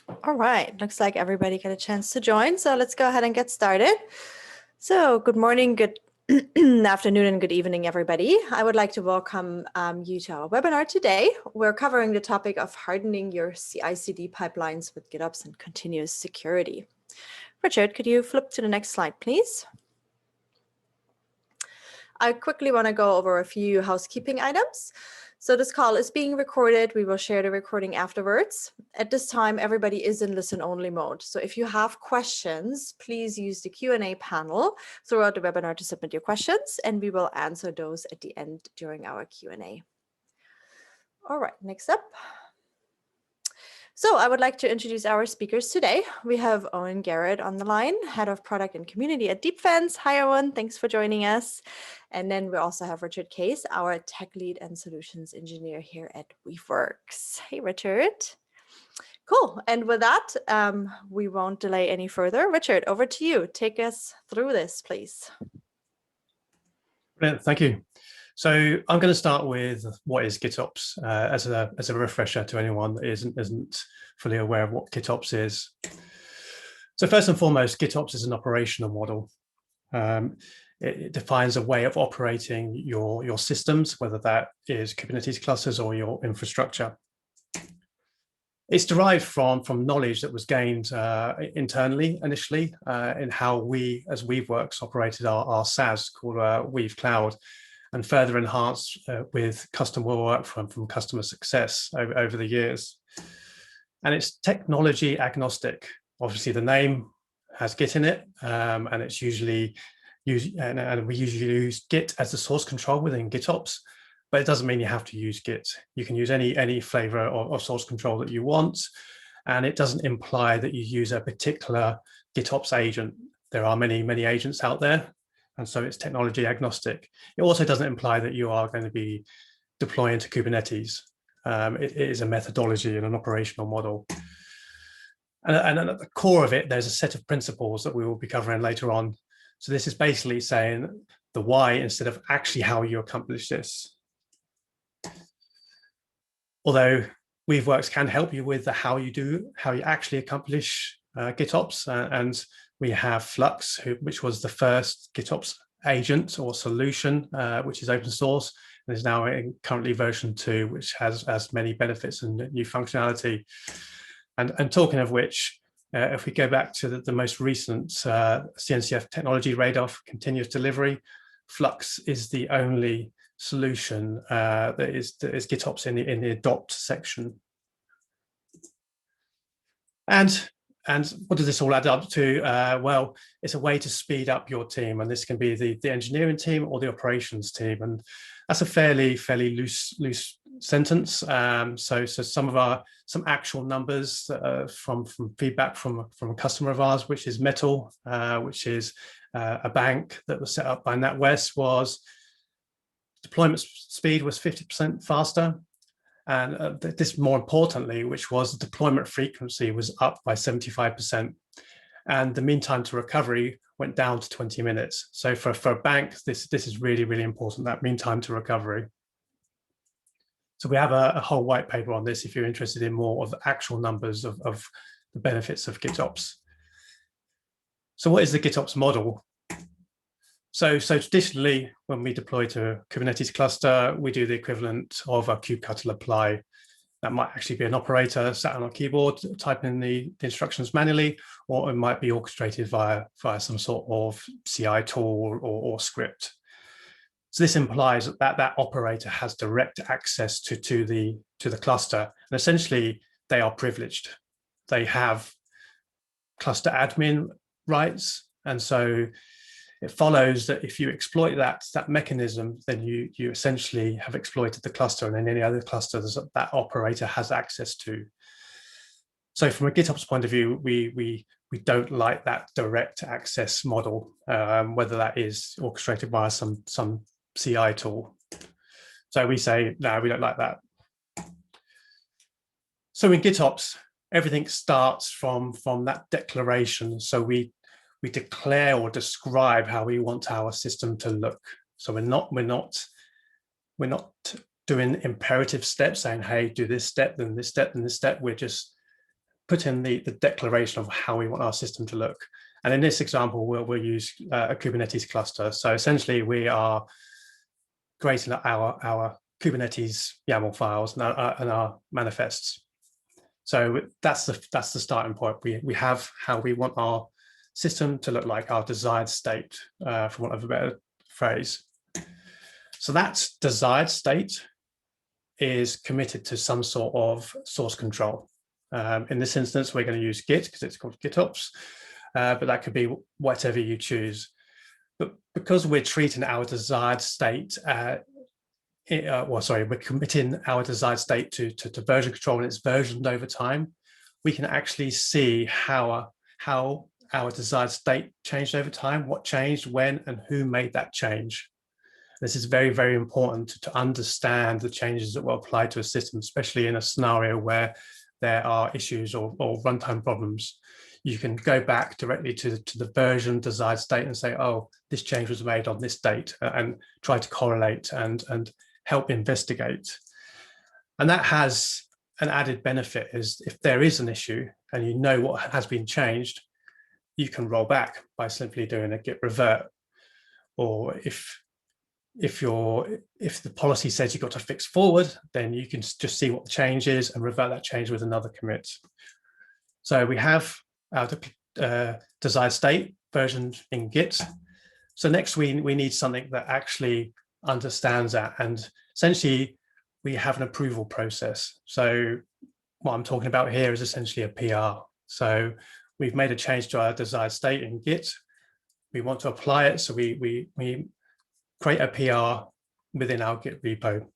All right, looks like everybody got a chance to join, so let's go ahead and get started. So good morning, good afternoon, and good evening, everybody. I would like to welcome you to our webinar today. We're covering the topic of hardening your CICD pipelines with GitOps and continuous security. Richard, could you flip to the next slide, please? I quickly want to go over a few housekeeping items. So this call is being recorded. We will share the recording afterwards. At this time, everybody is in listen-only mode. So if you have questions, please use the Q&A panel throughout the webinar to submit your questions, and we will answer those at the end during our Q&A. All right, next up. So I would like to introduce our speakers today. We have Owen Garrett on the line, Head of Product and Community at Deepfence. Hi, Owen. Thanks for joining us. And then we also have Richard Case, our Tech Lead and Solutions Engineer here at Weaveworks. Hey, Richard. Cool. And with that, we won't delay any further. Richard, over to you. Take us through this, please. Brilliant. Thank you. So I'm going to start with what is GitOps as a refresher to anyone that isn't fully aware of what GitOps is. So first and foremost, GitOps is an operational model. It defines a way of operating your systems, whether that is Kubernetes clusters or your infrastructure. It's derived from knowledge that was gained internally initially in how we as Weaveworks operated our SaaS called Weave Cloud, and further enhanced with custom work from customer success over the years. And it's technology agnostic. Obviously, the name has Git in it, and it's usually used, and we usually use Git as the source control within GitOps, but it doesn't mean you have to use Git. You can use any flavor of source control that you want, and it doesn't imply that you use a particular GitOps agent. There are many agents out there, and so it's technology agnostic. It also doesn't imply that you are going to be deploying to Kubernetes. It is a methodology and an operational model. And at the core of it, there's a set of principles that we will be covering later on. So this is basically saying the why instead of actually how you accomplish this. Although Weaveworks can help you with the how you actually accomplish GitOps, and we have Flux, which was the first GitOps agent or solution, which is open source and is now in currently version 2, which has many benefits and new functionality. And talking of which, if we go back to the most recent CNCF technology radar for continuous delivery, Flux is the only solution that is GitOps in the adopt section. And what does this all add up to? Well, it's a way to speed up your team, and this can be the engineering team or the operations team, and that's a fairly loose sentence. So some actual numbers from feedback from a customer of ours, which is Metal, which is a bank that was set up by NatWest, was deployment speed was 50% faster. And this, more importantly, which was deployment frequency was up by 75%. And the mean time to recovery went down to 20 minutes. So for a bank, this is really important, that mean time to recovery. So we have a whole white paper on this if you're interested in more of the actual numbers of the benefits of GitOps. So what is the GitOps model? So traditionally, when we deploy to a Kubernetes cluster, we do the equivalent of a kubectl apply. That might actually be an operator sat on a keyboard typing in the instructions manually, or it might be orchestrated via some sort of CI tool or script. So this implies that operator has direct access to the cluster, and essentially they are privileged. They have cluster admin rights, and so it follows that if you exploit that mechanism, then you essentially have exploited the cluster, and then any other clusters that operator has access to. So from a GitOps point of view, we don't like that direct access model, whether that is orchestrated by some CI tool. So we say, no, we don't like that. So in GitOps, everything starts from that declaration. So we declare or describe how we want our system to look. So we're not doing imperative steps saying, hey, do this step, then this step, then this step. We're just put in the declaration of how we want our system to look. And in this example, we'll use a Kubernetes cluster. So essentially, we are creating our Kubernetes YAML files and our manifests. So that's the starting point. We have how we want our system to look like, our desired state, for want of a better phrase. So that desired state is committed to some sort of source control. In this instance, we're going to use Git because it's called GitOps, but that could be whatever you choose. But because we're treating our desired state, we're committing our desired state to version control, and it's versioned over time, we can actually see how our desired state changed over time, what changed, when, and who made that change. This is very, very important to understand the changes that will apply to a system, especially in a scenario where there are issues or runtime problems. You can go back directly to the version desired state and say, oh, this change was made on this date, and try to correlate and help investigate. And that has an added benefit, is if there is an issue and you know what has been changed, you can roll back by simply doing a git revert. Or if the policy says you've got to fix forward, then you can just see what the change is and revert that change with another commit. So we have our desired state versioned in Git. So next we need something that actually understands that, and essentially we have an approval process. So what I'm talking about here is essentially a PR. So we've made a change to our desired state in Git. We want to apply it, so we create a PR within our Git repo.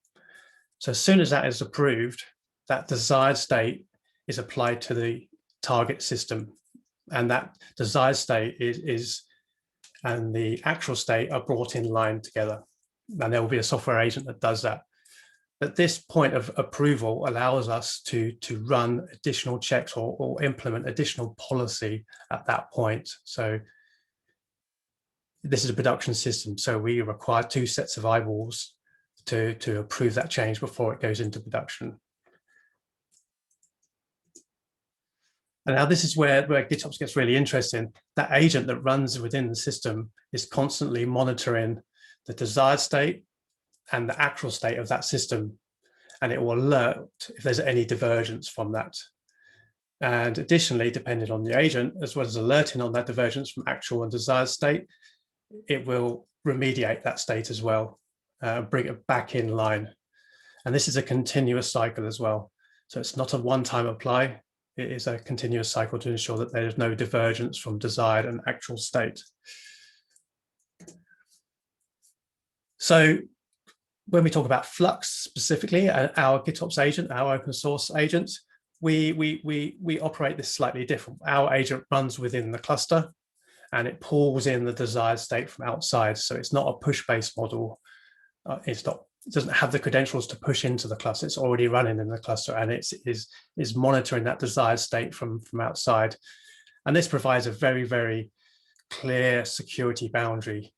So as soon as that is approved, that desired state is applied to the target system, and that desired state and the actual state are brought in line together. And there will be a software agent that does that. At this point of approval allows us to run additional checks or implement additional policy at that point. So this is a production system, so we require 2 sets of eyeballs to approve that change before it goes into production. And now this is where GitOps gets really interesting. That agent that runs within the system is constantly monitoring the desired state and the actual state of that system, and it will alert if there's any divergence from that. And additionally, depending on the agent, as well as alerting on that divergence from actual and desired state, it will remediate that state as well, bring it back in line. And this is a continuous cycle as well. So it's not a one-time apply. It is a continuous cycle to ensure that there is no divergence from desired and actual state. So when we talk about Flux specifically, our GitOps agent, our open source agent, we operate this slightly different. Our agent runs within the cluster, and it pulls in the desired state from outside. So it's not a push-based model. It doesn't have the credentials to push into the cluster. It's already running in the cluster, and it is monitoring that desired state from outside. And this provides a very, very clear security boundary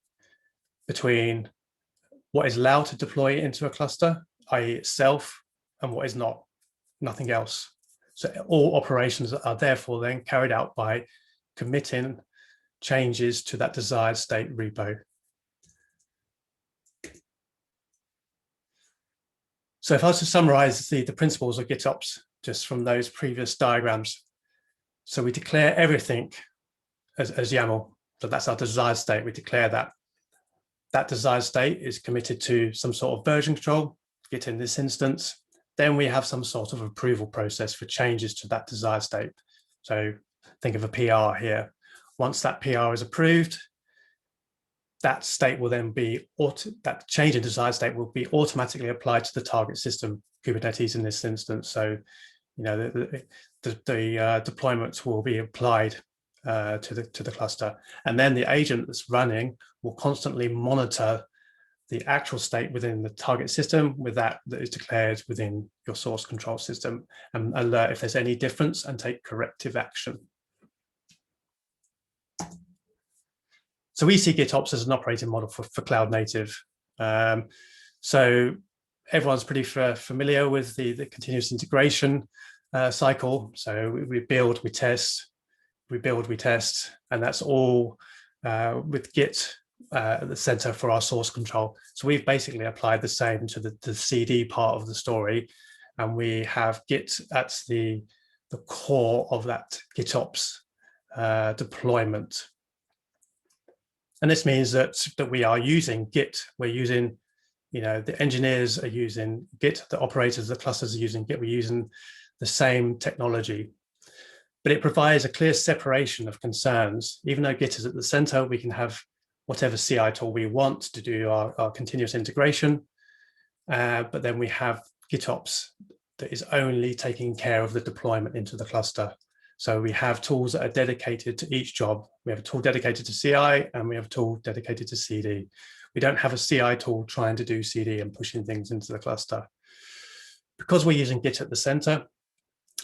between what is allowed to deploy into a cluster, i.e. itself, and what is not, nothing else. So all operations are therefore then carried out by committing changes to that desired state repo. So if I was to summarize the principles of GitOps just from those previous diagrams, so we declare everything as YAML. So that's our desired state. We declare that. That desired state is committed to some sort of version control, Git in this instance. Then we have some sort of approval process for changes to that desired state. So think of a PR here. Once that PR is approved, that state will then be, that change in desired state will be automatically applied to the target system, Kubernetes in this instance. So, you know, the deployment will be applied to the cluster, and then the agent that's running will constantly monitor the actual state within the target system with that is declared within your source control system, and alert if there's any difference and take corrective action. So we see GitOps as an operating model for cloud native. So everyone's pretty familiar with the continuous integration. cycle. So we build, we test, we build, we test, and that's all with Git at the center for our source control. So we've basically applied the same to the CD part of the story, and we have Git at the core of that GitOps deployment. And this means that we are using Git. We're using, the engineers are using Git, the operators, the clusters are using Git. We're using the same technology, but it provides a clear separation of concerns. Even though Git is at the center, we can have whatever CI tool we want to do our continuous integration. But then we have GitOps that is only taking care of the deployment into the cluster. So we have tools that are dedicated to each job. We have a tool dedicated to CI, and we have a tool dedicated to CD. We don't have a CI tool trying to do CD and pushing things into the cluster. Because we're using Git at the center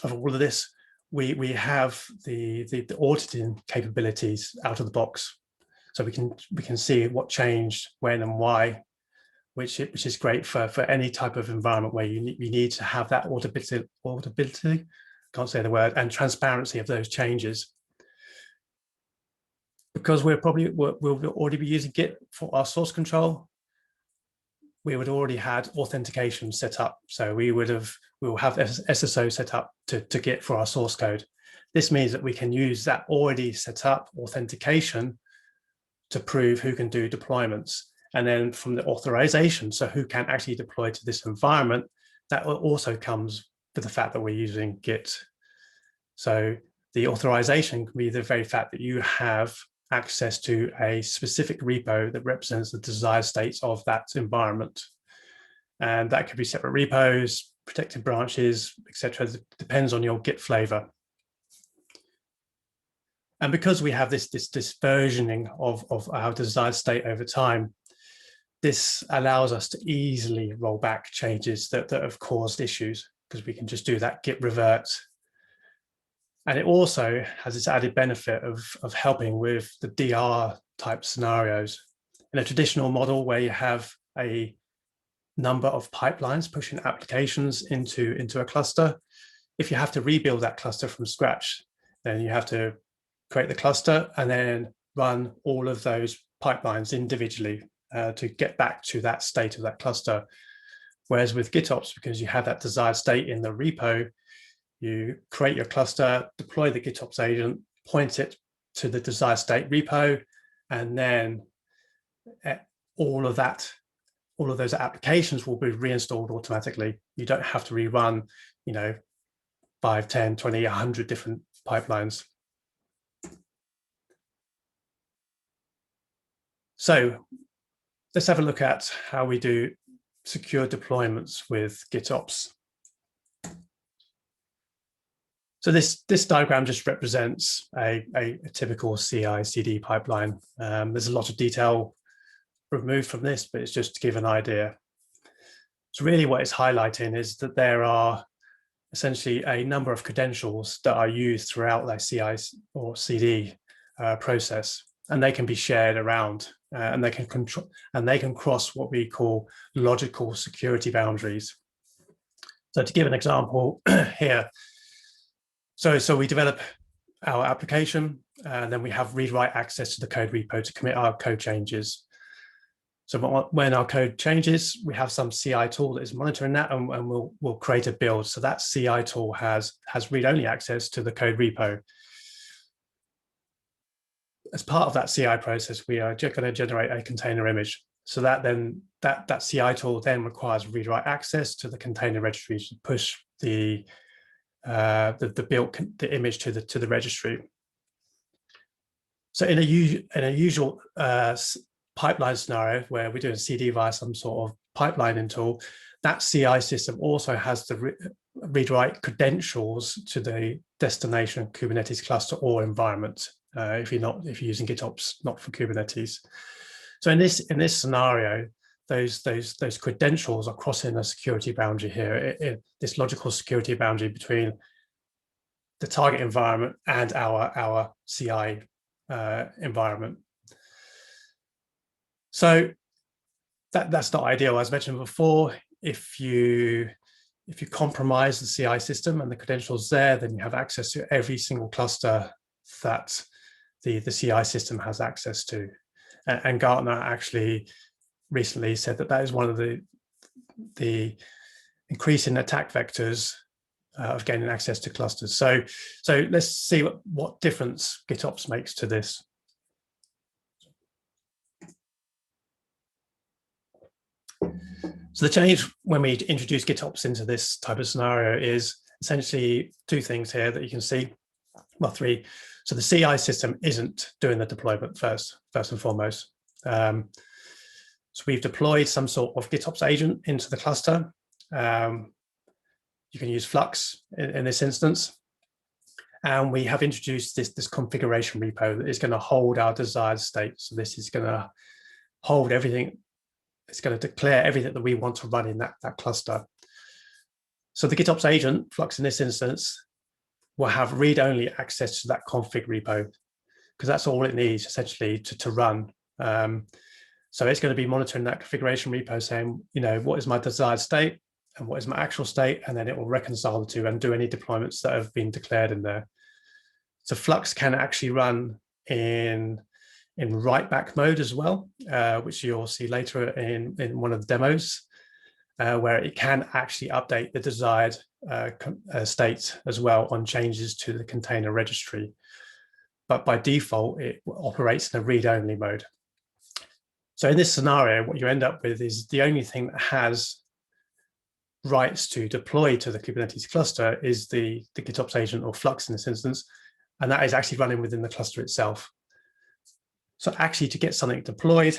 of all of this, we have the auditing capabilities out of the box. So we can see what changed, when and why, which is great for any type of environment where you need to have that auditability, can't say the word, and transparency of those changes. Because we'll already be using Git for our source control, we would already had authentication set up. So we will have SSO set up to Git for our source code. This means that we can use that already set up authentication to prove who can do deployments. And then from the authorization, so who can actually deploy to this environment, that also comes with the fact that we're using Git. So the authorization can be the very fact that you have access to a specific repo that represents the desired states of that environment. And that could be separate repos, protected branches, etc. Depends on your Git flavor. And because we have this versioning of our desired state over time, this allows us to easily roll back changes that have caused issues, because we can just do that Git revert. And it also has this added benefit of helping with the DR type scenarios. In a traditional model where you have a number of pipelines pushing applications into a cluster, if you have to rebuild that cluster from scratch, then you have to create the cluster and then run all of those pipelines individually to get back to that state of that cluster. Whereas with GitOps, because you have that desired state in the repo, you create your cluster, deploy the GitOps agent, point it to the desired state repo, and then all of those applications will be reinstalled automatically. You don't have to rerun, 5, 10, 20, 100 different pipelines. So let's have a look at how we do secure deployments with GitOps. So this diagram just represents a typical CI/CD pipeline. There's a lot of detail removed from this, but it's just to give an idea. So really what it's highlighting is that there are essentially a number of credentials that are used throughout that CI or CD process, and they can be shared around, and they can cross what we call logical security boundaries. So to give an example here, so we develop our application, and then we have read-write access to the code repo to commit our code changes. So when our code changes, we have some CI tool that is monitoring that, and we'll create a build. So that CI tool has read-only access to the code repo. As part of that CI process, we are going to generate a container image. So that CI tool then requires read-write access to the container registry to push the image to the registry. So in a usual pipeline scenario where we're doing CD via some sort of pipelining tool, that CI system also has the read-write credentials to the destination Kubernetes cluster or environment. If you're using GitOps, not for Kubernetes. So in this scenario, those credentials are crossing a security boundary here, this logical security boundary between the target environment and our CI environment. So that's not ideal. As mentioned before, if you if you compromise the CI system and the credentials there, then you have access to every single cluster that the CI system has access to. And Gartner actually recently said that that is one of the increasing attack vectors of gaining access to clusters. So let's see what difference GitOps makes to this. So the change when we introduce GitOps into this type of scenario is essentially two things here that you can see. Well, three. So the CI system isn't doing the deployment first and foremost. So we've deployed some sort of GitOps agent into the cluster. You can use Flux in this instance. And we have introduced this configuration repo that is going to hold our desired state. So this is going to hold everything. It's going to declare everything that we want to run in that cluster. So the GitOps agent, Flux in this instance, will have read-only access to that config repo, because that's all it needs essentially to run. So it's going to be monitoring that configuration repo, saying, what is my desired state and what is my actual state, and then it will reconcile the two and do any deployments that have been declared in there. So Flux can actually run in write back mode as well, which you'll see later in one of the demos, where it can actually update the desired state as well on changes to the container registry. But by default, it operates in a read-only mode. So in this scenario, what you end up with is the only thing that has rights to deploy to the Kubernetes cluster is the GitOps agent, or Flux in this instance, and that is actually running within the cluster itself. So actually, to get something deployed,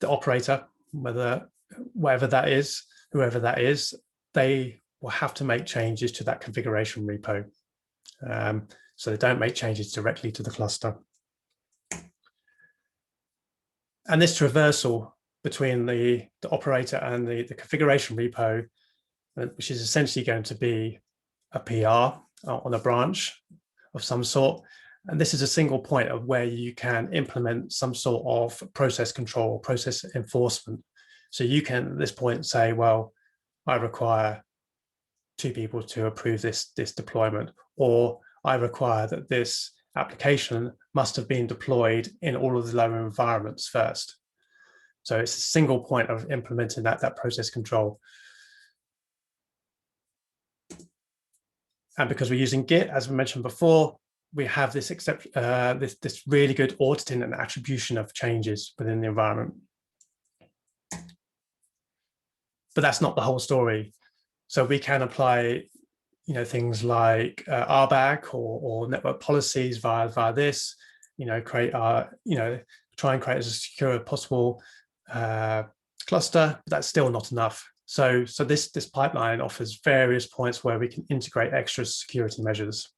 the operator, whatever that is, whoever that is, they will have to make changes to that configuration repo. So they don't make changes directly to the cluster. And this traversal between the operator and the configuration repo, which is essentially going to be a PR on a branch of some sort. And this is a single point of where you can implement some sort of process control, process enforcement. So you can at this point say, well, I require 2 people to approve this deployment, or I require that this application must have been deployed in all of the lower environments first. So it's a single point of implementing that process control. And because we're using Git, as we mentioned before, we have this really good auditing and attribution of changes within the environment. But that's not the whole story. So we can apply, things like RBAC or network policies via this. Create our, try and create as secure as possible cluster. But that's still not enough. So this pipeline offers various points where we can integrate extra security measures.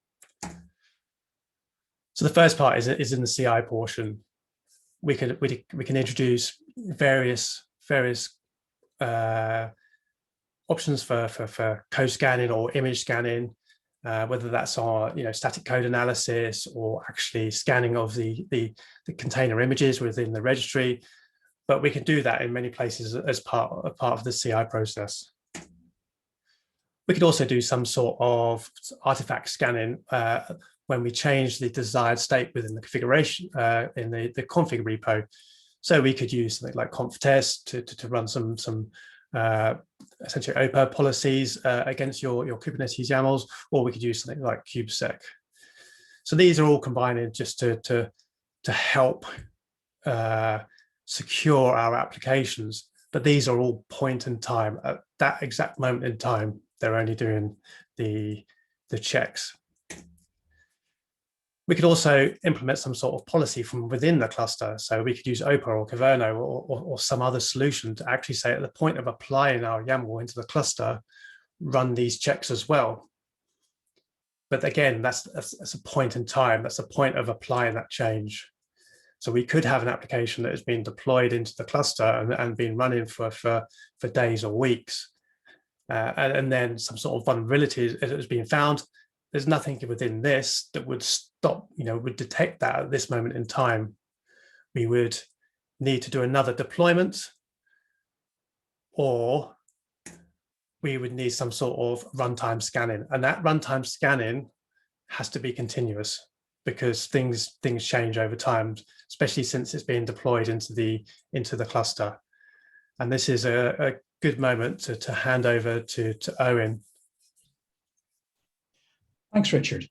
So the first part is in the CI portion. We can introduce various options for code scanning or image scanning, whether that's our static code analysis or actually scanning of the container images within the registry. But we can do that in many places as part of the CI process. We could also do some sort of artifact scanning when we change the desired state within the configuration in the config repo. So we could use something like conf-test to run some essentially OPA policies against your Kubernetes YAMLs, or we could use something like kubesec. So these are all combining just to help secure our applications, but these are all point in time. At that exact moment in time, they're only doing the checks. We could also implement some sort of policy from within the cluster. So we could use OPA or Caverno or some other solution to actually say at the point of applying our YAML into the cluster, run these checks as well. But again, that's a point in time. That's a point of applying that change. So we could have an application that has been deployed into the cluster and been running for days or weeks. And then some sort of vulnerability has been found. There's nothing within this that would stop, would detect that at this moment in time. We would need to do another deployment, or we would need some sort of runtime scanning, and that runtime scanning has to be continuous because things change over time, especially since it's being deployed into the cluster. And this is a good moment to hand over to Owen. Thanks, Richard.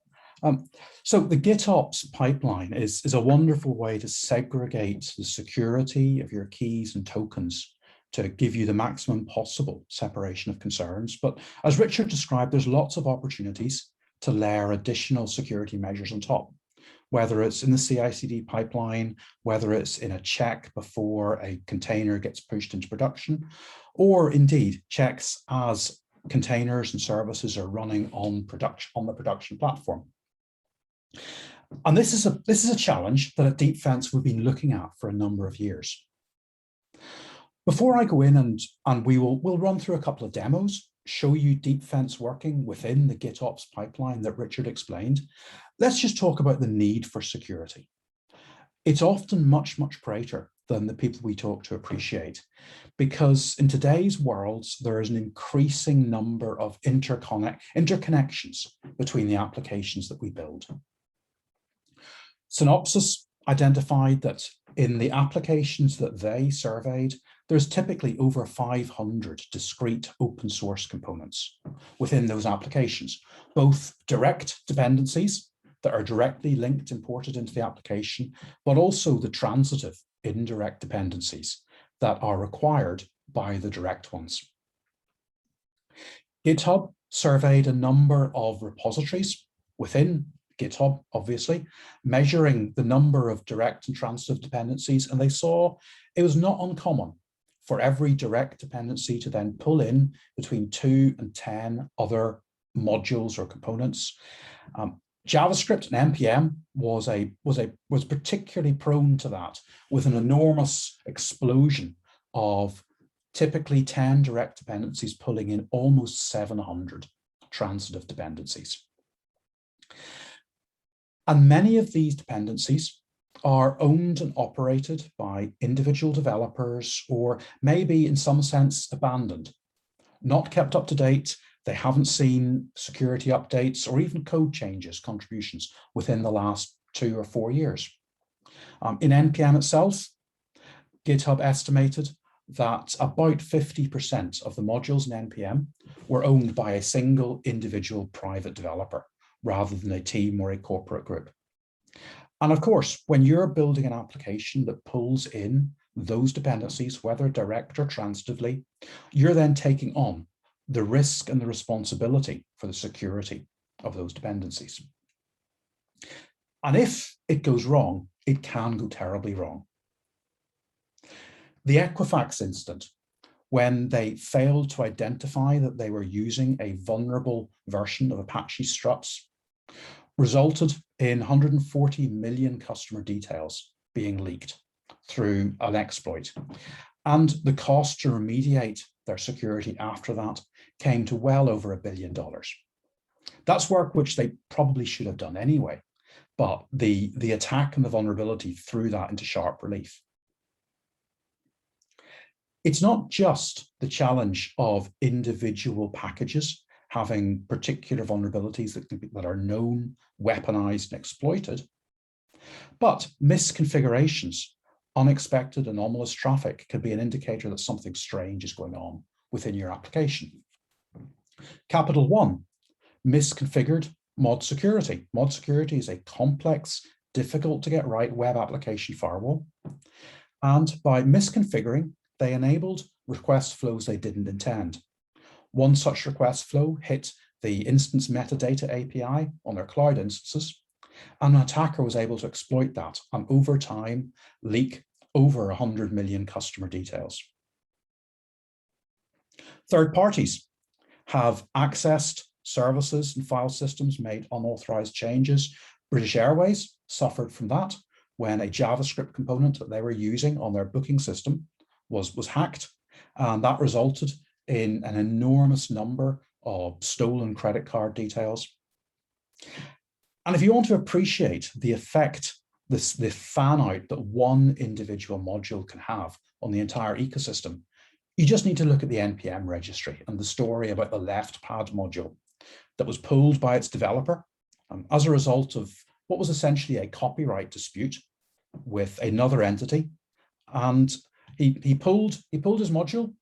So the GitOps pipeline is a wonderful way to segregate the security of your keys and tokens to give you the maximum possible separation of concerns. But as Richard described, there's lots of opportunities to layer additional security measures on top, whether it's in the CICD pipeline, whether it's in a check before a container gets pushed into production, or indeed checks as containers and services are running on the production platform. And this is a challenge that at Deepfence we've been looking at for a number of years. Before I go in and we'll run through a couple of demos, show you Deepfence working within the GitOps pipeline that Richard explained, let's just talk about the need for security. It's often much, much greater than the people we talk to appreciate, because in today's worlds, there is an increasing number of interconnections between the applications that we build. Synopsys identified that in the applications that they surveyed, there's typically over 500 discrete open source components within those applications, both direct dependencies that are directly linked, imported into the application, but also the transitive indirect dependencies that are required by the direct ones. GitHub surveyed a number of repositories within GitHub, obviously, measuring the number of direct and transitive dependencies, and they saw it was not uncommon for every direct dependency to then pull in between 2 and 10 other modules or components. JavaScript and NPM was particularly prone to that, with an enormous explosion of typically 10 direct dependencies pulling in almost 700 transitive dependencies. And many of these dependencies are owned and operated by individual developers, or maybe in some sense abandoned, not kept up to date. They haven't seen security updates or even code changes, contributions within the last 2 or 4 years. In NPM itself, GitHub estimated that about 50% of the modules in NPM were owned by a single individual private developer, rather than a team or a corporate group. And of course, when you're building an application that pulls in those dependencies, whether direct or transitively, you're then taking on the risk and the responsibility for the security of those dependencies. And if it goes wrong, it can go terribly wrong. The Equifax incident, when they failed to identify that they were using a vulnerable version of Apache struts, resulted in 140 million customer details being leaked through an exploit. And the cost to remediate their security after that came to well over $1 billion. That's work which they probably should have done anyway, but the attack and the vulnerability threw that into sharp relief. It's not just the challenge of individual packages having particular vulnerabilities that are known, weaponized, and exploited, but misconfigurations, unexpected anomalous traffic can be an indicator that something strange is going on within your application. Capital One, misconfigured mod security. Mod security is a complex, difficult to get right web application firewall. And by misconfiguring, they enabled request flows they didn't intend. One such request flow hit the instance metadata API on their cloud instances, and an attacker was able to exploit that and over time leak over 100 million customer details. Third parties have accessed services and file systems, made unauthorized changes. British Airways suffered from that when a JavaScript component that they were using on their booking system was hacked, and that resulted in an enormous number of stolen credit card details. And if you want to appreciate the effect, the fan out that one individual module can have on the entire ecosystem, You just need to look at the NPM registry and the story about the left pad module that was pulled by its developer as a result of what was essentially a copyright dispute with another entity. And he pulled his module,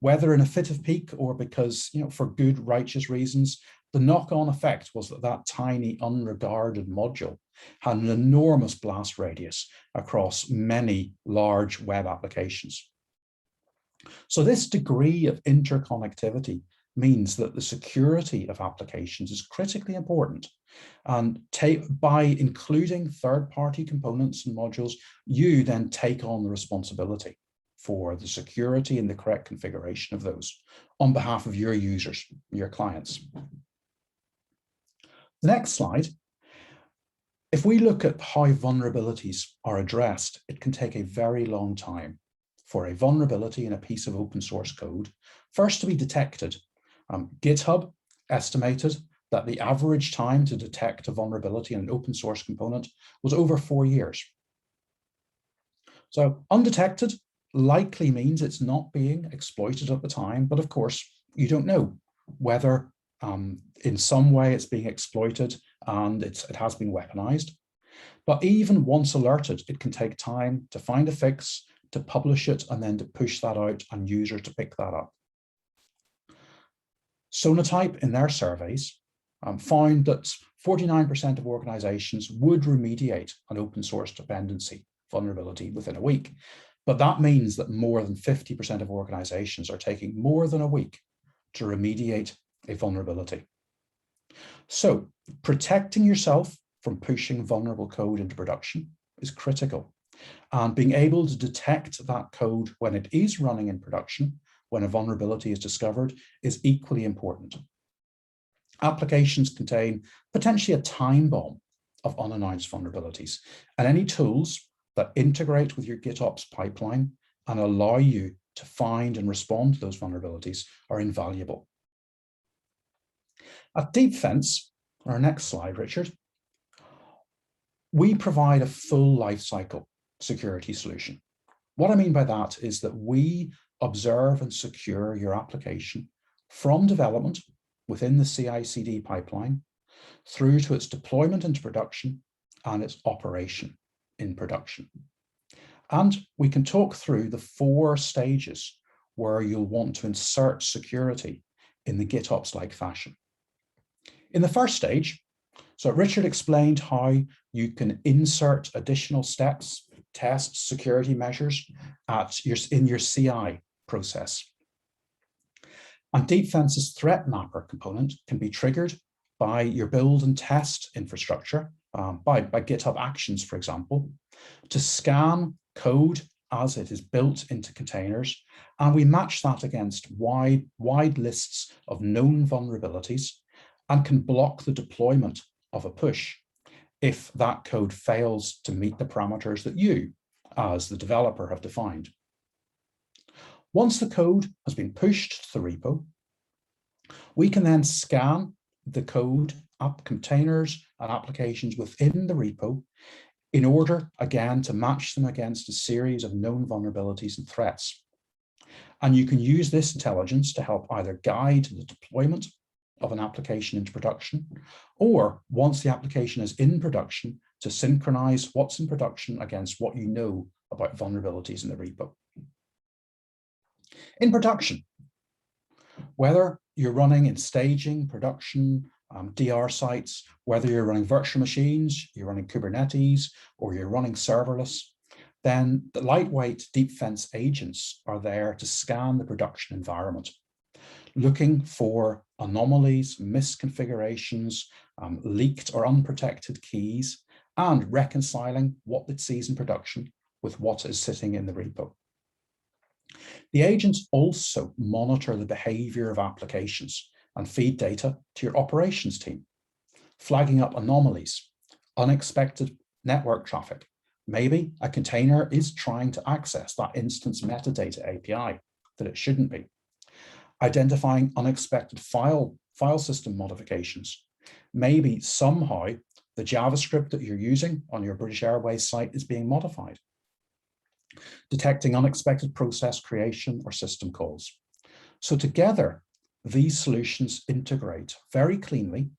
whether in a fit of pique or because, for good, righteous reasons. The knock-on effect was that that tiny, unregarded module had an enormous blast radius across many large web applications. So this degree of interconnectivity means that the security of applications is critically important. And by including third-party components and modules, you then take on the responsibility for the security and the correct configuration of those on behalf of your users, your clients. The next slide. If we look at how vulnerabilities are addressed, it can take a very long time for a vulnerability in a piece of open source code first to be detected. GitHub estimated that the average time to detect a vulnerability in an open source component was over 4 years. So undetected likely means it's not being exploited at the time, but of course, you don't know whether in some way it's being exploited and it has been weaponized. But even once alerted, it can take time to find a fix, to publish it, and then to push that out and users to pick that up. Sonatype in their surveys found that 49% of organizations would remediate an open source dependency vulnerability within a week. But that means that more than 50% of organizations are taking more than a week to remediate a vulnerability. So protecting yourself from pushing vulnerable code into production is critical. And being able to detect that code when it is running in production, when a vulnerability is discovered, is equally important. Applications contain potentially a time bomb of unannounced vulnerabilities, and any tools that integrate with your GitOps pipeline and allow you to find and respond to those vulnerabilities are invaluable. At Deepfence, our next slide, Richard, we provide a full lifecycle security solution. What I mean by that is that we observe and secure your application from development within the CICD pipeline through to its deployment into production and its operation in production. And we can talk through the 4 stages where you'll want to insert security in the GitOps-like fashion. In the first stage, so Richard explained how you can insert additional steps, tests, security measures in your CI process. And Deepfence's threat mapper component can be triggered by your build and test infrastructure, by GitHub Actions, for example, to scan code as it is built into containers. And we match that against wide lists of known vulnerabilities and can block the deployment of a push if that code fails to meet the parameters that you, as the developer, have defined. Once the code has been pushed to the repo, we can then scan the code, containers and applications within the repo in order, again, to match them against a series of known vulnerabilities and threats. And you can use this intelligence to help either guide the deployment of an application into production, or once the application is in production, to synchronize what's in production against what you know about vulnerabilities in the repo. In production, whether you're running in staging, production, DR sites, whether you're running virtual machines, you're running Kubernetes, or you're running serverless, then the lightweight Deepfence agents are there to scan the production environment, looking for anomalies, misconfigurations, leaked or unprotected keys, and reconciling what it sees in production with what is sitting in the repo. The agents also monitor the behavior of applications and feed data to your operations team, flagging up anomalies, unexpected network traffic. Maybe a container is trying to access that instance metadata API that it shouldn't be. Identifying unexpected file system modifications. Maybe somehow the JavaScript that you're using on your British Airways site is being modified. detecting unexpected process creation or system calls. So together, these solutions integrate very cleanly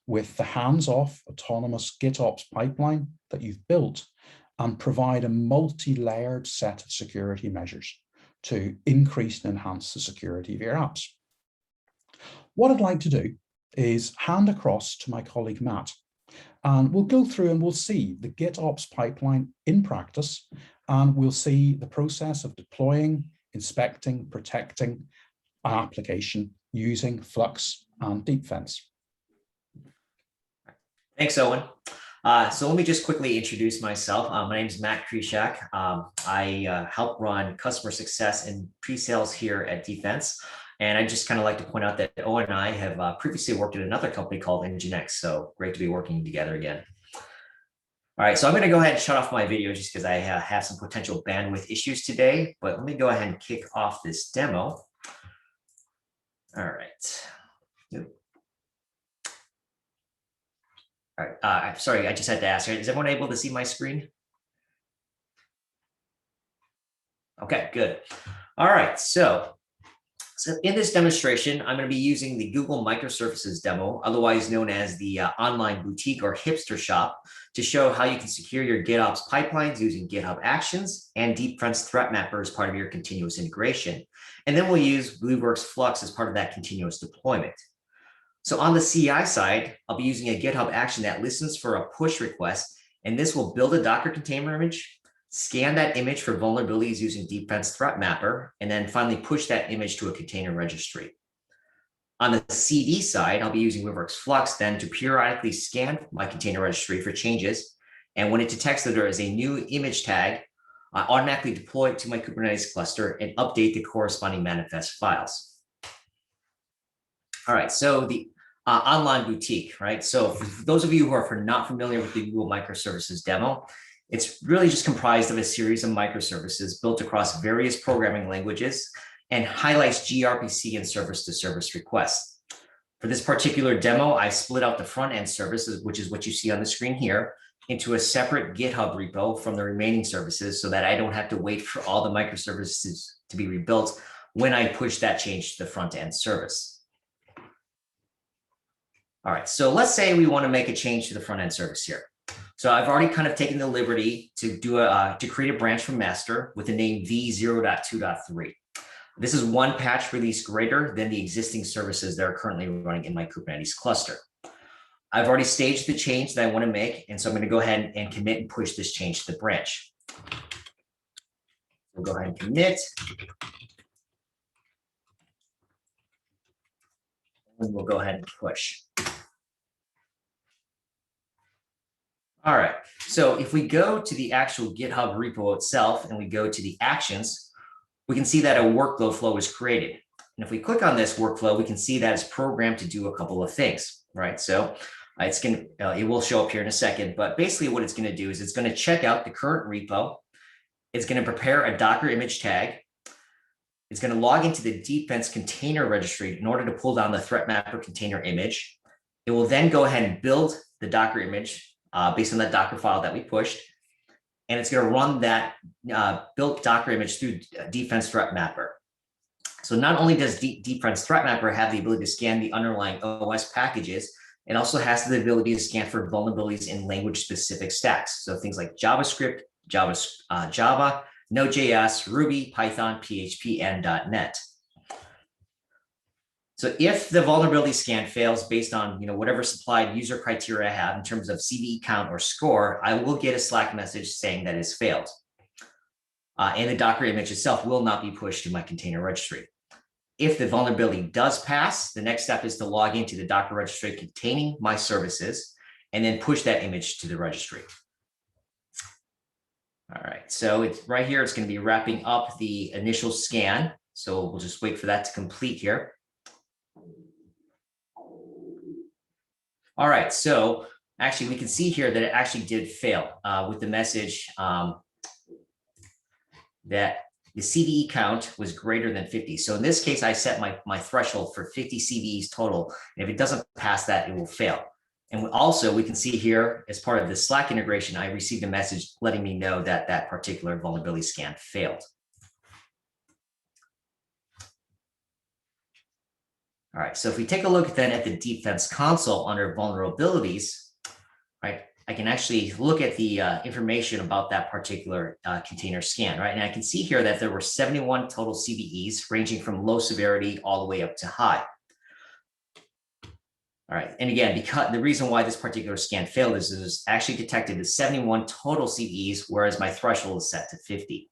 with the hands-off autonomous GitOps pipeline that you've built and provide a multi-layered set of security measures to increase and enhance the security of your apps. What I'd like to do is hand across to my colleague Matt, and we'll go through and we'll see the GitOps pipeline in practice, and we'll see the process of deploying, inspecting, protecting an application using Flux and Deepfence. Thanks, Owen. So let me just quickly introduce myself. My name is Matt Krishak. I help run customer success and pre-sales here at Deepfence. And I just kind of like to point out that Owen and I have previously worked at another company called Nginx. So great to be working together again. All right, so I'm going to go ahead and shut off my video just because I have some potential bandwidth issues today. But let me go ahead and kick off this demo. All right. All right, sorry, I just had to ask, is everyone able to see my screen? Okay, good. All right, so in this demonstration, I'm going to be using the Google Microservices demo, otherwise known as the online boutique or hipster shop, to show how you can secure your GitOps pipelines using GitHub Actions and Deepfence Threat Mapper as part of your continuous integration. And then we'll use Weaveworks Flux as part of that continuous deployment. So on the CI side, I'll be using a GitHub action that listens for a push request, and this will build a Docker container image, scan that image for vulnerabilities using Deepfence Threat Mapper, and then finally push that image to a container registry. On the CD side, I'll be using Weaveworks Flux then to periodically scan my container registry for changes. And when it detects that there is a new image tag, I automatically deploy it to my Kubernetes cluster and update the corresponding manifest files. All right, so the online boutique, right? So for those of you who are not familiar with the Google Microservices demo, it's really just comprised of a series of microservices built across various programming languages and highlights gRPC and service-to-service requests. For this particular demo, I split out the front-end services, which is what you see on the screen here, into a separate GitHub repo from the remaining services so that I don't have to wait for all the microservices to be rebuilt when I push that change to the front-end service. All right, so let's say we want to make a change to the front-end service here. So I've already kind of taken the liberty to do to create a branch from master with the name v0.2.3. This is one patch release greater than the existing services that are currently running in my Kubernetes cluster. I've already staged the change that I want to make, and so I'm going to go ahead and commit and push this change to the branch. We'll go ahead and commit. And we'll go ahead and push. All right, so if we go to the actual GitHub repo itself and we go to the actions, we can see that a workflow flow is created. And if we click on this workflow, we can see that it's programmed to do a couple of things, right? So it's going to, it will show up here in a second, but basically what it's going to do is it's going to check out the current repo. It's going to prepare a Docker image tag. It's going to log into the Deepfence container registry in order to pull down the threat mapper container image. It will then go ahead and build the Docker image based on that Docker file that we pushed. And it's going to run that built Docker image through Deepfence Threat Mapper. So not only does Deepfence Threat Mapper have the ability to scan the underlying OS packages, it also has the ability to scan for vulnerabilities in language-specific stacks. So things like JavaScript, Java, Node.js, Ruby, Python, PHP, and .NET. So if the vulnerability scan fails based on whatever supplied user criteria I have in terms of CVE count or score, I will get a Slack message saying that it's failed. And the Docker image itself will not be pushed to my container registry. If the vulnerability does pass, the next step is to log into the Docker registry containing my services and then push that image to the registry. All right, so it's right here. It's going to be wrapping up the initial scan. So we'll just wait for that to complete here. All right, so actually we can see here that it actually did fail with the message that the CVE count was greater than 50. So in this case, I set my threshold for 50 CVEs total. And if it doesn't pass that, it will fail. And also we can see here as part of the Slack integration, I received a message letting me know that that particular vulnerability scan failed. All right, so if we take a look then at the Deepfence console under vulnerabilities, right, I can actually look at the information about that particular container scan, right? And I can see here that there were 71 total CVEs ranging from low severity all the way up to high. All right, and again, because the reason why this particular scan failed is it was actually detected as 71 total CVEs, whereas my threshold is set to 50.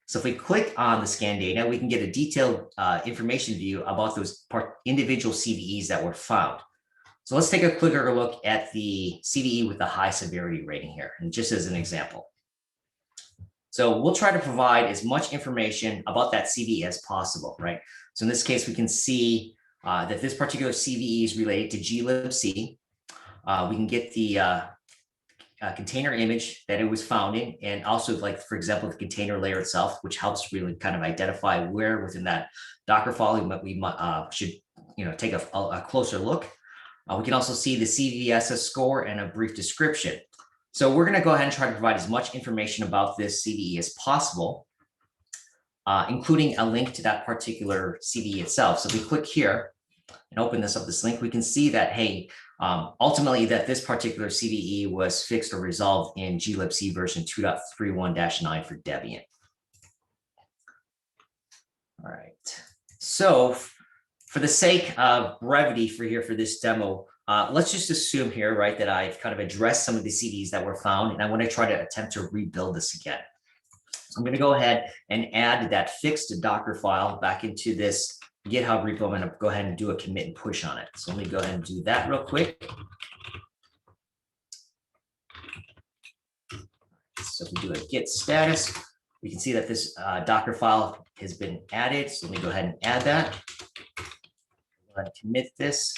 So if we click on the scan data, we can get a detailed information view about those individual CVEs that were found. So let's take a quicker look at the CVE with the high severity rating here, and just as an example. So we'll try to provide as much information about that CVE as possible, right? So in this case, we can see that this particular CVE is related to glibc. We can get the container image that it was found in, and also, like, for example, the container layer itself, which helps really kind of identify where within that Docker file we should take a closer look. We can also see the CVSS score and a brief description. So we're going to go ahead and try to provide as much information about this CVE as possible, including a link to that particular CVE itself. So if we click here and open this link, we can see that, hey, ultimately that this particular CVE was fixed or resolved in glibc version 2.31-9 for Debian. All right. So for the sake of brevity for this demo, let's just assume here, right, that I've kind of addressed some of the CVEs that were found, and I want to try to attempt to rebuild this again. So I'm going to go ahead and add that fixed Docker file back into this GitHub repo. I'm going to go ahead and do a commit and push on it. So let me go ahead and do that real quick. So if we do a git status, we can see that this Docker file has been added. So let me go ahead and add that. Go ahead and commit this.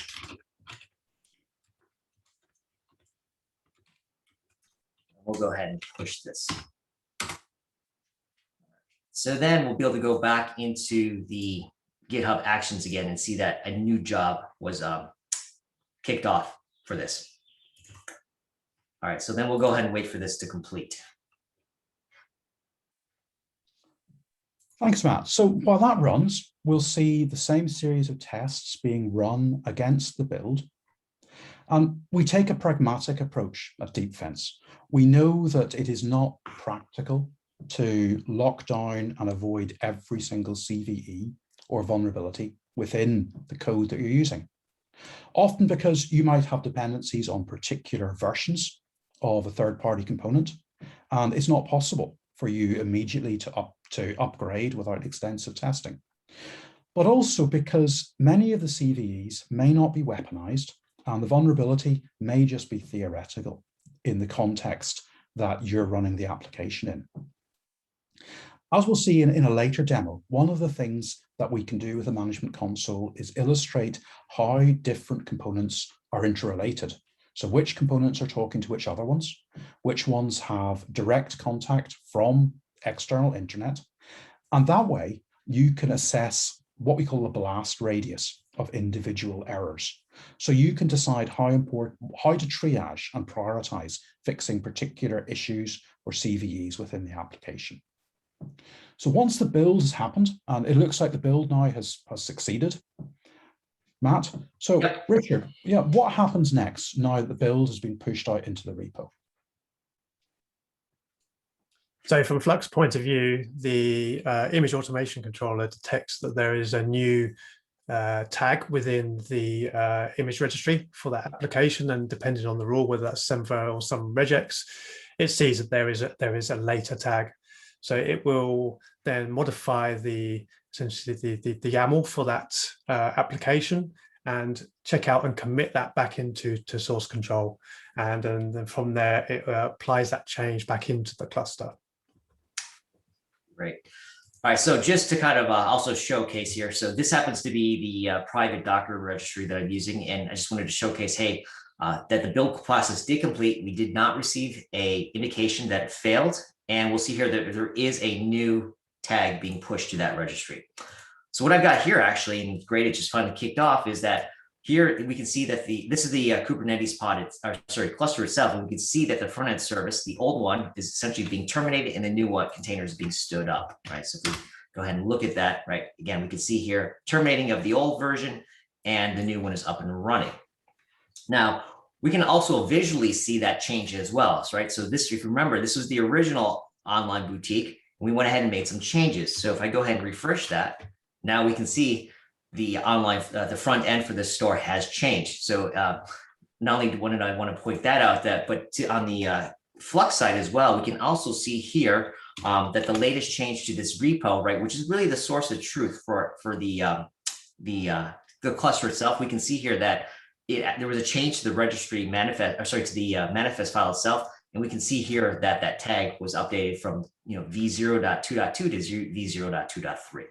We'll go ahead and push this. So then we'll be able to go back into the GitHub Actions again and see that a new job was kicked off for this. All right, so then we'll go ahead and wait for this to complete. Thanks, Matt. So while that runs, we'll see the same series of tests being run against the build. And we take a pragmatic approach at Deepfence. We know that it is not practical to lock down and avoid every single CVE or vulnerability within the code that you're using. Often because you might have dependencies on particular versions of a third-party component, and it's not possible for you immediately to upgrade without extensive testing. But also because many of the CVEs may not be weaponized, and the vulnerability may just be theoretical in the context that you're running the application in. As we'll see in a later demo, one of the things that we can do with the management console is illustrate how different components are interrelated. So which components are talking to which other ones, which ones have direct contact from external internet. And that way you can assess what we call the blast radius of individual errors. So you can decide how to triage and prioritize fixing particular issues or CVEs within the application. So once the build has happened, and it looks like the build now has succeeded, Matt. So yep. Richard, yeah, what happens next now that the build has been pushed out into the repo? So from Flux point of view, the image automation controller detects that there is a new tag within the image registry for that application, and depending on the rule, whether that's semver or some regex, it sees that there is a later tag. So it will then modify essentially the YAML for that application and check out and commit that back into source control, and then from there it applies that change back into the cluster. Great. All right, so just to kind of also showcase here, so this happens to be the private Docker registry that I'm using, and I just wanted to showcase, hey, that the build process did complete. We did not receive an indication that it failed, and we'll see here that there is a new tag being pushed to that registry. So what I've got here actually, and great, it just finally kicked off, is that here we can see that this is the Kubernetes pod, cluster itself, and we can see that the front end service, the old one, is essentially being terminated, and the new one container is being stood up, right? So if we go ahead and look at that, right? Again, we can see here terminating of the old version, and the new one is up and running. Now, we can also visually see that change as well, right? So this, if you remember, this was the original online boutique, and we went ahead and made some changes. So if I go ahead and refresh that, now we can see the online, the front end for this store has changed. So not only did I want to point that out, but on the Flux side as well, we can also see here that the latest change to this repo, right, which is really the source of truth for the cluster itself. We can see here that there was a change to the registry manifest, or sorry, to the manifest file itself, and we can see here that that tag was updated from v0.2.2 to v0.2.3.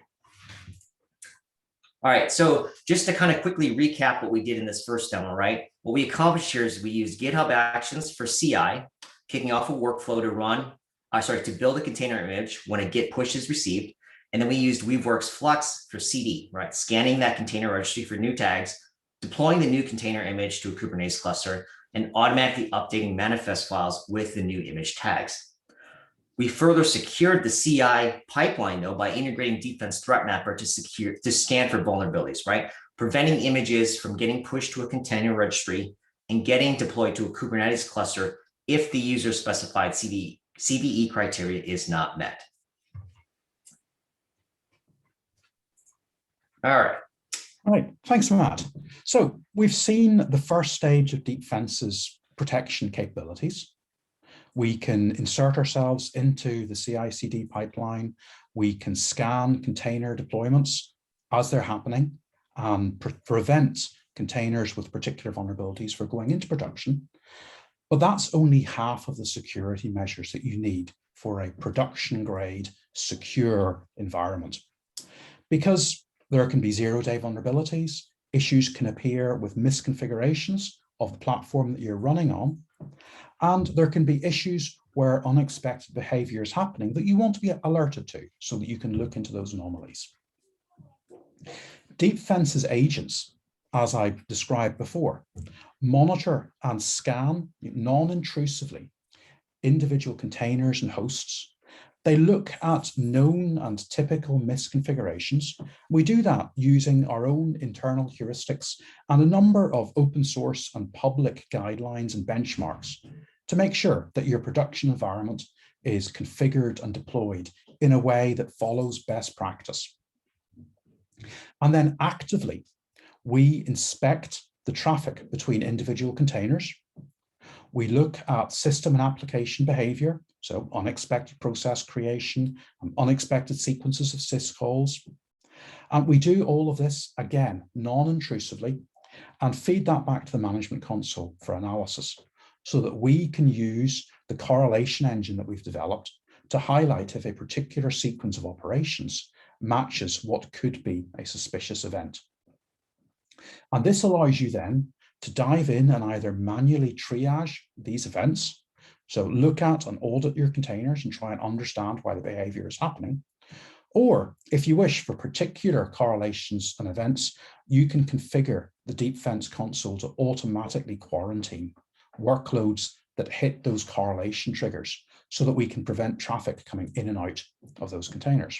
All right, so just to kind of quickly recap what we did in this first demo, right? What we accomplished here is we used GitHub Actions for CI, kicking off a workflow to run, to build a container image when a Git push is received. And then we used Weaveworks Flux for CD, right? Scanning that container registry for new tags, deploying the new container image to a Kubernetes cluster, and automatically updating manifest files with the new image tags. We further secured the CI pipeline, though, by integrating Deepfence Threat Mapper to scan for vulnerabilities, right? Preventing images from getting pushed to a container registry and getting deployed to a Kubernetes cluster if the user specified CVE criteria is not met. All right. All right, thanks, Matt. So we've seen the first stage of Deepfence's protection capabilities. We can insert ourselves into the CICD pipeline. We can scan container deployments as they're happening and prevent containers with particular vulnerabilities from going into production. But that's only half of the security measures that you need for a production-grade, secure environment. Because there can be zero-day vulnerabilities, issues can appear with misconfigurations of the platform that you're running on, and there can be issues where unexpected behavior is happening that you want to be alerted to so that you can look into those anomalies. Deepfence's agents, as I described before, monitor and scan non-intrusively individual containers and hosts. They look at known and typical misconfigurations. We do that using our own internal heuristics and a number of open source and public guidelines and benchmarks to make sure that your production environment is configured and deployed in a way that follows best practice. And then actively, we inspect the traffic between individual containers. We look at system and application behavior, so unexpected process creation and unexpected sequences of syscalls. And we do all of this, again, non-intrusively, and feed that back to the management console for analysis so that we can use the correlation engine that we've developed to highlight if a particular sequence of operations matches what could be a suspicious event. And this allows you then to dive in and either manually triage these events, so look at and audit your containers and try and understand why the behavior is happening. Or if you wish for particular correlations and events, you can configure the Deepfence console to automatically quarantine workloads that hit those correlation triggers so that we can prevent traffic coming in and out of those containers.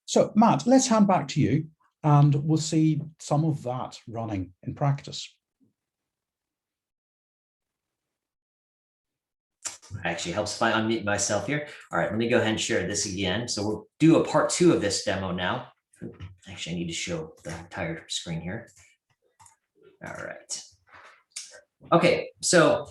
So Matt, let's hand back to you and we'll see some of that running in practice. Actually helps if I unmute myself here. All right, let me go ahead and share this again. So we'll do a part 2 of this demo now. Actually, I need to show the entire screen here. All right. Okay, so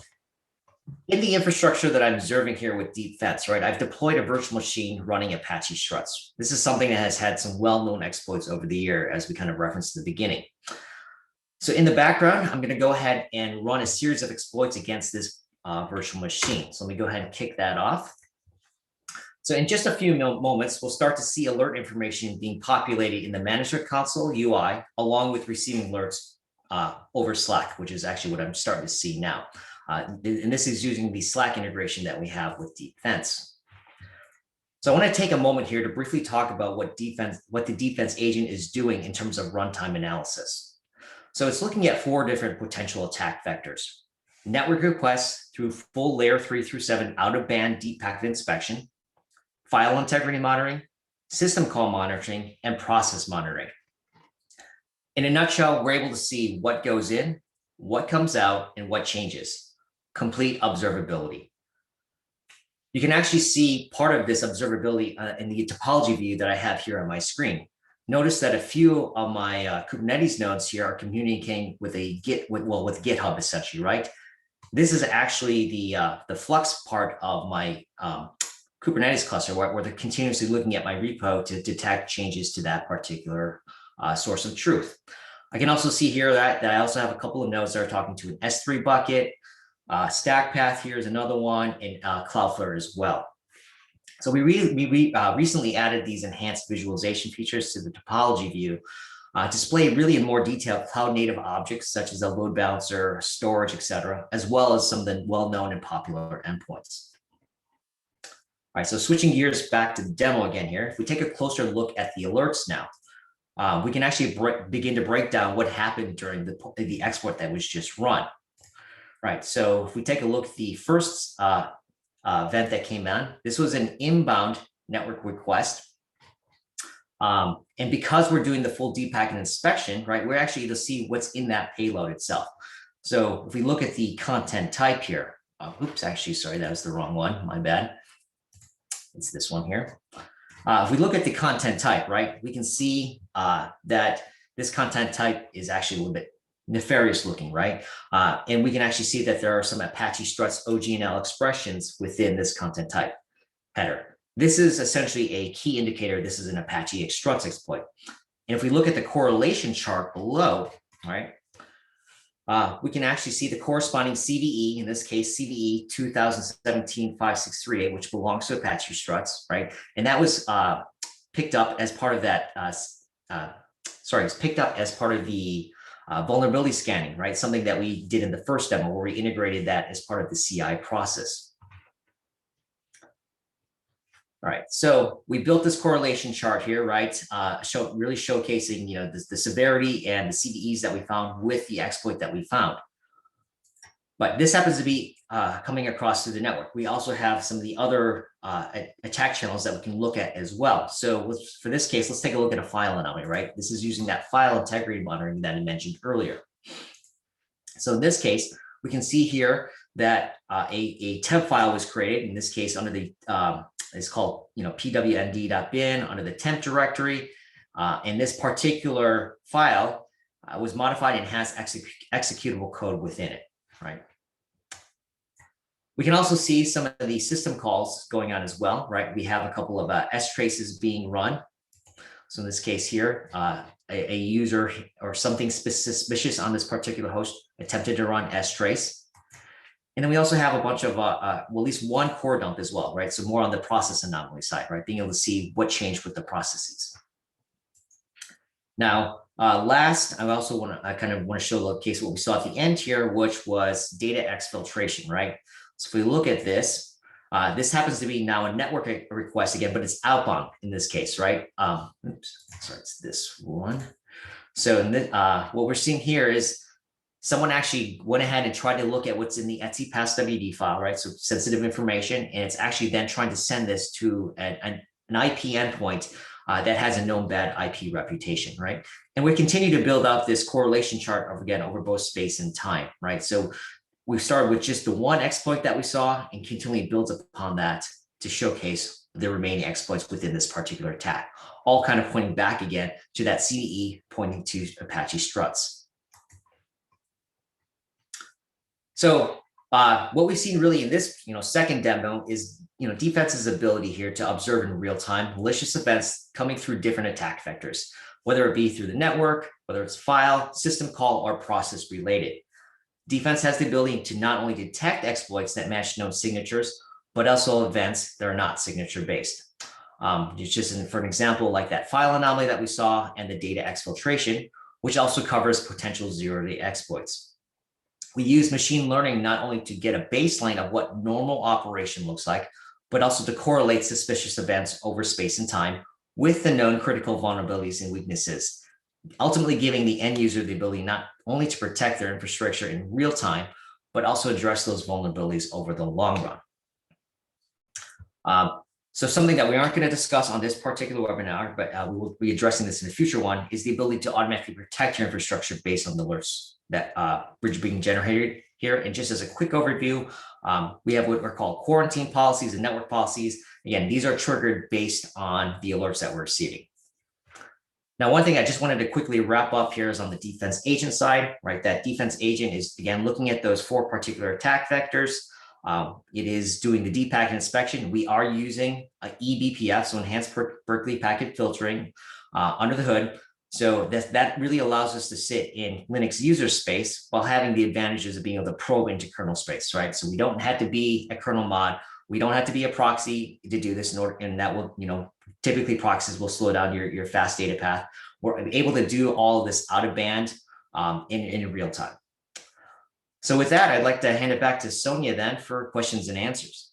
in the infrastructure that I'm observing here with Deepfence, right, I've deployed a virtual machine running Apache struts. This is something that has had some well-known exploits over the year, as we kind of referenced at the beginning. So in the background, I'm going to go ahead and run a series of exploits against this virtual machine. So let me go ahead and kick that off. So in just a few moments, we'll start to see alert information being populated in the management console UI, along with receiving alerts over Slack, which is actually what I'm starting to see now. And this is using the Slack integration that we have with Deepfence. So I want to take a moment here to briefly talk about what the Deepfence agent is doing in terms of runtime analysis. So it's looking at 4 different potential attack vectors: network requests through full layer 3 through 7 out-of-band deep packet inspection, file integrity monitoring, system call monitoring, and process monitoring. In a nutshell, we're able to see what goes in, what comes out, and what changes. Complete observability. You can actually see part of this observability in the topology view that I have here on my screen. Notice that a few of my Kubernetes nodes here are communicating with with GitHub essentially, right? This is actually the Flux part of my Kubernetes cluster where they're continuously looking at my repo to detect changes to that particular source of truth. I can also see here that I also have a couple of nodes that are talking to an S3 bucket. StackPath here is another one, and Cloudflare as well. So we recently added these enhanced visualization features to the topology view, display really in more detail cloud native objects such as a load balancer, storage, etc., as well as some of the well-known and popular endpoints. All right, so switching gears back to the demo again here, if we take a closer look at the alerts now, we can actually begin to break down what happened during the exploit that was just run. Right, so if we take a look at the first event that came on, this was an inbound network request. And because we're doing the full deep packet inspection, right, we're actually able to see what's in that payload itself. So if we look at the content type here, oops, actually, sorry, that was the wrong one, my bad. It's this one here. If we look at the content type, right, we can see that this content type is actually a little bit nefarious looking, right? And we can actually see that there are some Apache struts OGNL expressions within this content type header. This is essentially a key indicator. This is an Apache struts exploit. And if we look at the correlation chart below, right, we can actually see the corresponding CVE, in this case, CVE 2017-5638, which belongs to Apache struts, right? And that was picked up as part of that, it's picked up as part of the vulnerability scanning, right? Something that we did in the first demo where we integrated that as part of the CI process. All right, so we built this correlation chart here, right? Really showcasing, you know, the severity and the CVEs that we found with the exploit that we found. But this happens to be coming across through the network. We also have some of the other attack channels that we can look at as well. So for this case, let's take a look at a file anomaly, right? This is using that file integrity monitoring that I mentioned earlier. So in this case, we can see here that a temp file was created, in this case under the, it's called, you know, pwnd.bin under the temp directory. And this particular file was modified and has executable code within it, right? We can also see some of the system calls going on as well, right? We have a couple of S traces being run. So in this case here, a user or something suspicious on this particular host attempted to run S trace. And then we also have a bunch of, well, at least one core dump as well, right? So more on the process anomaly side, right? Being able to see what changed with the processes. Now, last, I also want to showcase what we saw at the end here, which was data exfiltration, right? So if we look at this, this happens to be now a network request again, but it's outbound in this case, right? Oops, sorry, it's this one. So in what we're seeing here is someone actually went ahead and tried to look at what's in the Etsy passwd file, right? So sensitive information, and it's actually then trying to send this to an IP endpoint that has a known bad IP reputation, right? And we continue to build out this correlation chart over both space and time, right? So we started with just the one exploit that we saw and continually builds upon that to showcase the remaining exploits within this particular attack, all kind of pointing back again to that CVE pointing to Apache struts. So what we've seen really in this, second demo is, Deepfence's ability here to observe in real time malicious events coming through different attack vectors, whether it be through the network, whether it's file, system call, or process related. Deepfence has the ability to not only detect exploits that match known signatures, but also events that are not signature based. It's just for an example, like that file anomaly that we saw and the data exfiltration, which also covers potential zero-day exploits. We use machine learning not only to get a baseline of what normal operation looks like, but also to correlate suspicious events over space and time with the known critical vulnerabilities and weaknesses ultimately giving the end user the ability not only to protect their infrastructure in real time, but also address those vulnerabilities over the long run. So something that we aren't going to discuss on this particular webinar, but we will be addressing this in the future one, is the ability to automatically protect your infrastructure based on the alerts that are being generated here. And just as a quick overview, we have what we're called quarantine policies and network policies. Again, these are triggered based on the alerts that we're receiving. Now, one thing I just wanted to quickly wrap up here is on the Deepfence agent side, right? That Deepfence agent is, again, looking at those 4 particular attack vectors. It is doing the deep packet inspection. We are using eBPF, so enhanced Berkeley packet filtering under the hood. So that really allows us to sit in Linux user space while having the advantages of being able to probe into kernel space, right? So we don't have to be a kernel mod. We don't have to be a proxy to do this in order, and that will, typically proxies will slow down your fast data path. We're able to do all of this out of band in real time. So with that, I'd like to hand it back to Sonia then for questions and answers.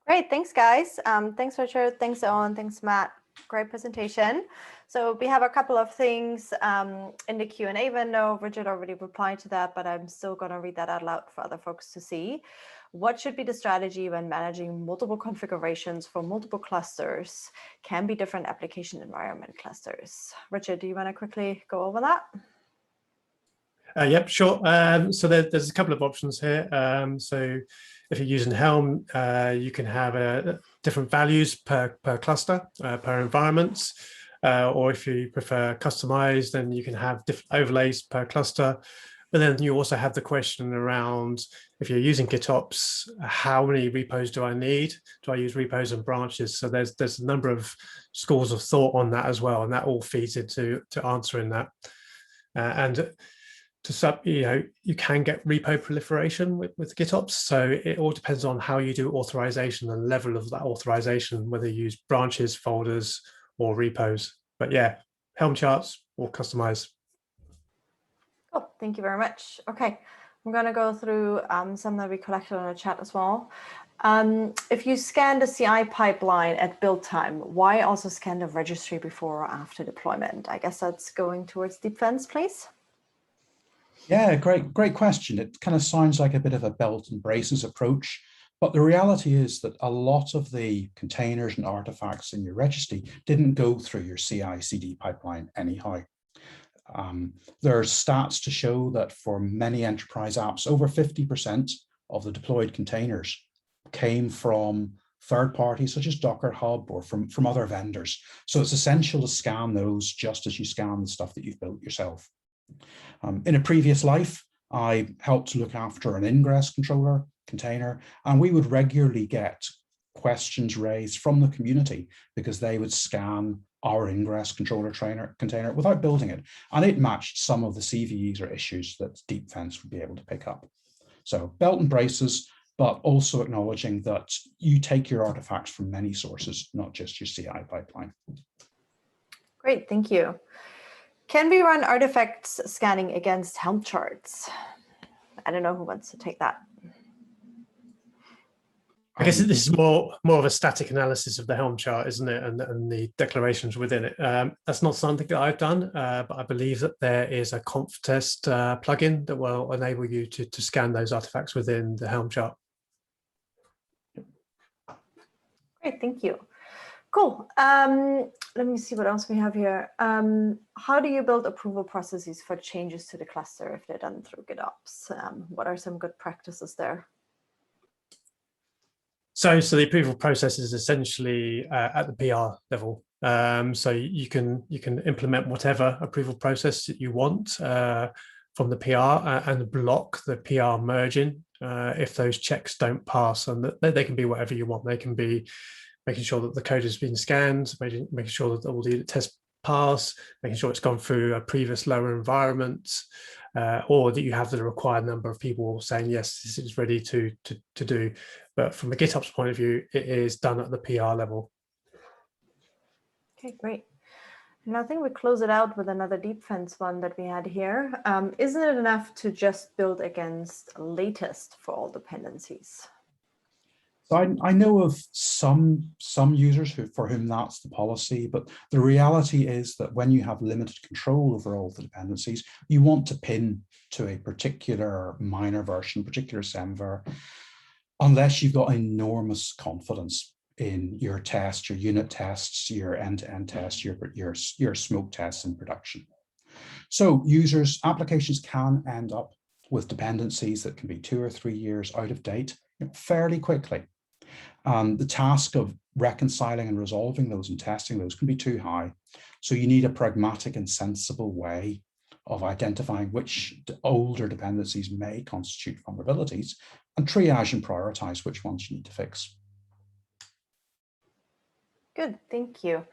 Great, thanks guys. Thanks Richard, thanks Owen, thanks Matt. Great presentation. So we have a couple of things in the Q&A window. Richard already replied to that, but I'm still going to read that out loud for other folks to see. What should be the strategy when managing multiple configurations for multiple clusters? Can be different application environment clusters. Richard, do you want to quickly go over that? Yep, sure. So there's a couple of options here. So if you're using Helm, you can have different values per cluster, per environment. Or if you prefer customized, then you can have different overlays per cluster. But then you also have the question around, if you're using GitOps, how many repos do I need? Do I use repos and branches? So there's a number of schools of thought on that as well, and that all feeds into answering that. And you can get repo proliferation with GitOps. So it all depends on how you do authorization and level of that authorization, whether you use branches, folders, or repos. But yeah, Helm charts or customize. Cool, thank you very much. Okay, I'm going to go through some that we collected on the chat as well. If you scan the CI pipeline at build time, why also scan the registry before or after deployment? I guess that's going towards Deepfence, please. Yeah, great question. It kind of sounds like a bit of a belt and braces approach, but the reality is that a lot of the containers and artifacts in your registry didn't go through your CI/CD pipeline anyhow. There's stats to show that for many enterprise apps, over 50% of the deployed containers came from third parties such as Docker Hub or from other vendors. So it's essential to scan those just as you scan the stuff that you've built yourself. In a previous life, I helped look after an ingress controller container, and we would regularly get questions raised from the community because they would scan our ingress controller container without building it, and it matched some of the CVEs or issues that Deepfence would be able to pick up. So belt and braces, but also acknowledging that you take your artifacts from many sources, not just your CI pipeline. Great, thank you. Can we run artifacts scanning against Helm charts? I don't know who wants to take that. I guess this is more of a static analysis of the Helm chart, isn't it? And the declarations within it. That's not something that I've done, but I believe that there is a conf test plugin that will enable you to scan those artifacts within the Helm chart. Great, thank you. Cool. Let me see what else we have here. How do you build approval processes for changes to the cluster if they're done through GitOps? What are some good practices there? So the approval process is essentially at the PR level. So you can implement whatever approval process that you want from the PR and block the PR merging if those checks don't pass. And they can be whatever you want. They can be making sure that the code has been scanned, making sure that all the unit tests pass, making sure it's gone through a previous lower environment, or that you have the required number of people saying, yes, this is ready to do. But from a GitOps point of view, it is done at the PR level. Okay, great. And I think we close it out with another Deepfence one that we had here. Isn't it enough to just build against latest for all dependencies? So I know of some users for whom that's the policy, but the reality is that when you have limited control over all the dependencies, you want to pin to a particular minor version, particular semver, unless you've got enormous confidence in your test, your unit tests, your end-to-end tests, your smoke tests in production. So applications can end up with dependencies that can be 2 or 3 years out of date fairly quickly. The task of reconciling and resolving those and testing those can be too high. So you need a pragmatic and sensible way of identifying which older dependencies may constitute vulnerabilities and triage and prioritize which ones you need to fix. Good, thank you.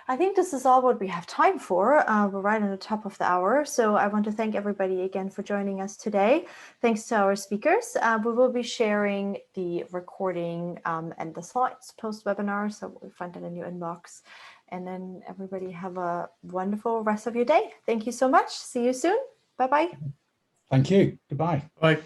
I think this is all what we have time for. We're right on the top of the hour. So I want to thank everybody again for joining us today. Thanks to our speakers. We will be sharing the recording and the slides post-webinar. So we'll find that in your inbox. And then everybody have a wonderful rest of your day. Thank you so much. See you soon. Bye-bye. Thank you. Goodbye. Bye.